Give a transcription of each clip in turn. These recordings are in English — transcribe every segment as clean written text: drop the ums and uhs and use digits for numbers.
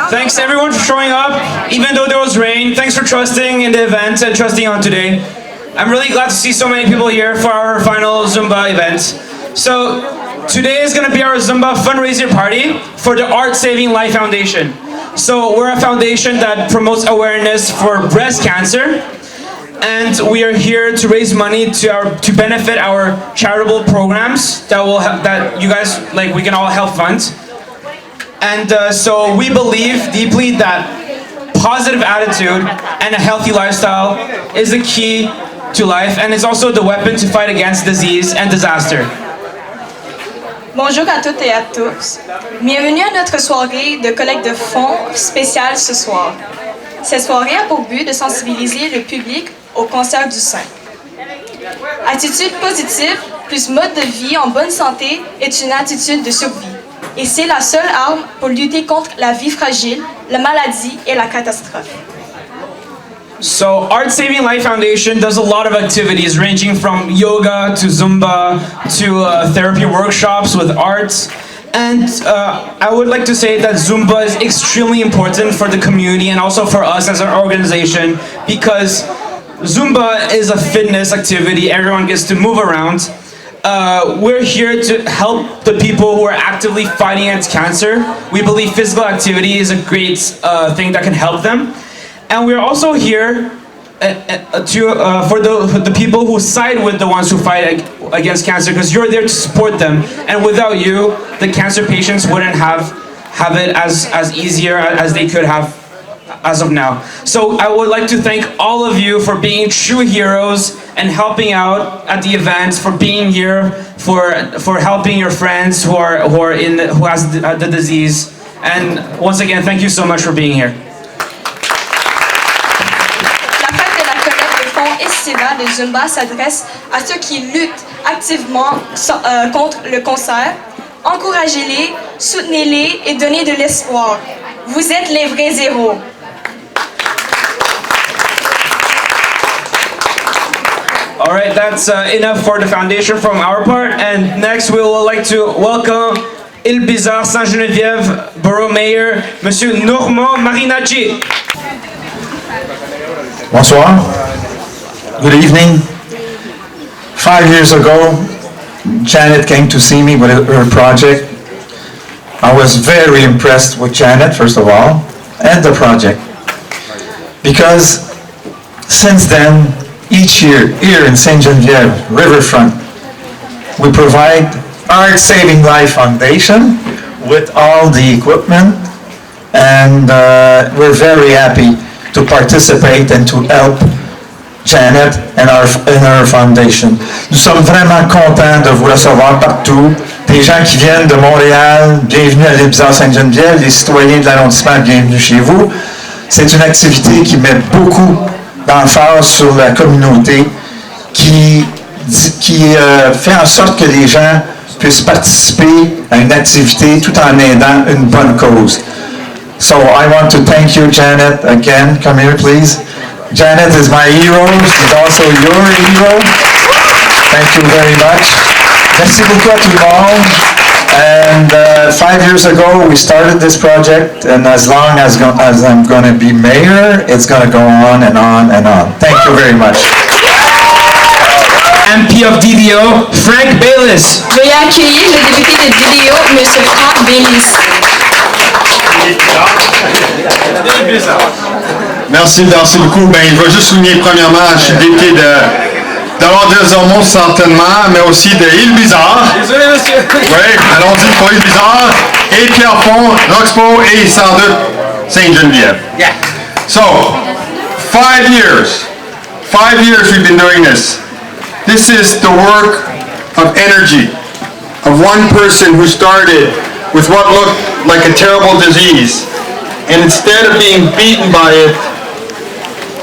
Thanks everyone for showing up, even though there was rain. Thanks for trusting in the event and trusting on today. I'm really glad to see so many people here for our final Zumba event. So today is going to be our Zumba fundraiser party for the Art Saving Life Foundation. So we're a foundation that promotes awareness for breast cancer, and we are here to raise money to benefit our charitable programs that you guys we can all help fund. And so we believe deeply that positive attitude and a healthy lifestyle is the key to life, and it's also the weapon to fight against disease and disaster. Bonjour à toutes et à tous. Bienvenue à notre soirée de collecte de fonds spéciale ce soir. Cette soirée a pour but de sensibiliser le public au cancer du sein. Attitude positive plus mode de vie en bonne santé est une attitude de survie. Et c'est la seule arme pour lutter contre la vie fragile, la maladie et la catastrophe. So Art Saving Life Foundation does a lot of activities ranging from yoga to Zumba to therapy workshops with arts. And I would like to say that Zumba is extremely important for the community and also for us as an organization, because Zumba is a fitness activity. Everyone gets to move around. We're here to help the people who are actively fighting against cancer. We believe physical activity is a great thing that can help them. And we're also here for the people who side with the ones who fight against cancer, because you're there to support them. And without you, the cancer patients wouldn't have it as easier as they could have as of now. So I would like to thank all of you for being true heroes and helping out at the event, for being here, for helping your friends who has the disease. And once again, thank you so much for being here. La fête de la collecte de fonds estivale de Zumba s'adresse à ceux qui luttent activement contre le cancer. Encouragez-les, soutenez-les et donnez de l'espoir. Vous êtes les vrais héros. All right, that's enough for the foundation from our part. And next, we would like to welcome Île Bizarre Sainte-Geneviève Borough Mayor, Monsieur Normand Marinacci. Bonsoir. Good evening. 5 years ago, Janet came to see me with her project. I was very impressed with Janet, first of all, and the project. Because since then, each year, here in Sainte-Geneviève, Riverfront, we provide Art Saving Life Foundation with all the equipment, and we're very happy to participate and to help Janet and our foundation. Nous sommes vraiment contents de vous recevoir partout. Des gens qui viennent de Montréal, bienvenue à l'île Bizarre Sainte-Geneviève. Les citoyens de l'arrondissement, bienvenue chez vous. C'est une activité qui met beaucoup d'emphase sur la communauté, qui fait en sorte que les gens puissent participer à une activité tout en aidant une bonne cause. So I want to thank you, Janet, again. Come here, please. Janet is my hero. She's also your hero. Thank you very much. Merci beaucoup à tout le monde. And 5 years ago, we started this project, and as long as I'm going to be mayor, it's going to go on and on and on. Thank you very much. MP of DDO, Frank Baylis. Veuillez accueillir le député de DDO, M. Frank Baylis. Merci beaucoup. Je vais juste souligner premièrement, je suis député de l'Ordre certainement, mais aussi de Île Bizarre. Désolé, monsieur. Oui, allons-y pour Île Bizarre, et Pierrefonds, Roxpo et sans doute Sainte-Geneviève. Yeah. So, 5 years. 5 years we've been doing this. This is the work of energy, of one person who started with what looked like a terrible disease, and instead of being beaten by it,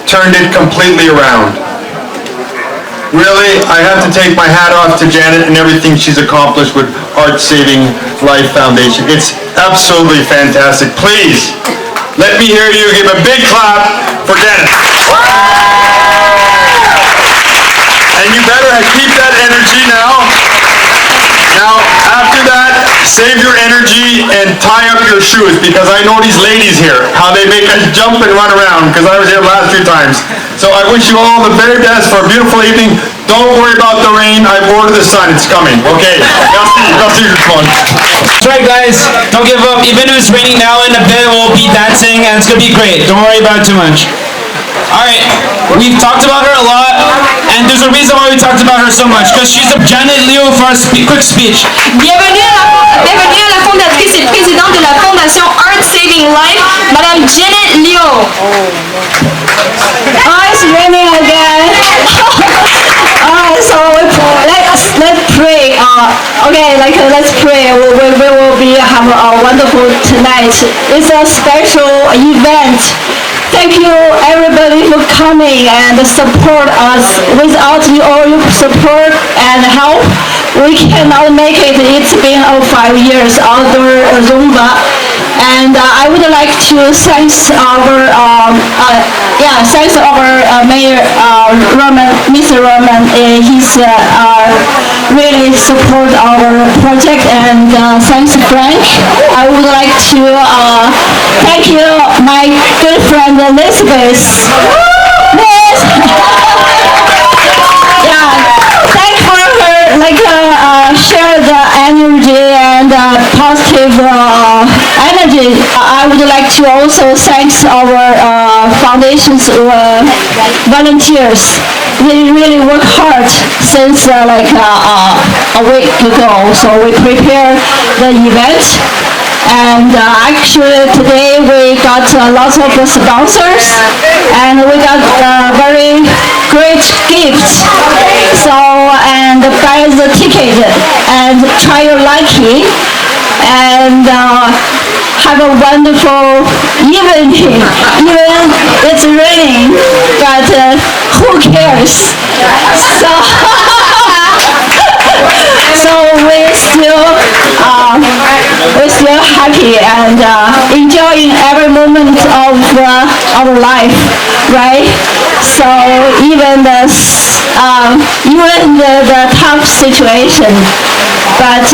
turned it completely around. Really, I have to take my hat off to Janet and everything she's accomplished with Art Saving Life Foundation. It's absolutely fantastic. Please, let me hear you give a big clap for Janet. And you better keep that energy now. Now, after that, Save your energy and tie up your shoes, because I know these ladies here, how they make us jump and run around, because I was here last few times. So I wish you all the very best for a beautiful evening. Don't worry about the rain. I've ordered the sun. It's coming. Okay. Merci tout le monde. That's right, guys. Don't give up. Even if it's raining now, in a bit we'll be dancing, and it's gonna be great. Don't worry about it too much. All right, we've talked about her a lot, and there's a reason why we talked about her so much, because she's a Janet Leo for a quick speech. Bienvenue à la fondatrice et présidente de la fondation Art Saving Life, Madame Janet Leo. Oh, it's raining again. So let's pray. Let's pray. We will have a wonderful tonight. It's a special event. Thank you everybody for coming and support us. Without all your support and help, we cannot make it. It's been 5 years outdoor Zumba. And I would like to thank our mayor, Mr. Roman. He's really support our project, and thanks Frank. I would like to thank you, my good friend Elizabeth. Thank for her share the energy and positive energy. I would like to also thank our foundation's volunteers. They really work hard since a week ago. So we prepare the event. And actually today we got lots of sponsors, and we got very great gifts. So, and buy the ticket and try your lucky and have a wonderful evening. Even it's raining, but who cares? So we're still happy and enjoying every moment of our life, right? So even the tough situation, but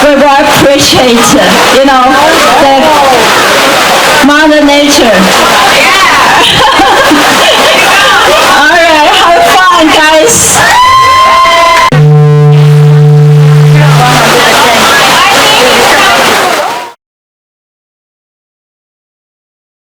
we will appreciate, the Mother Nature.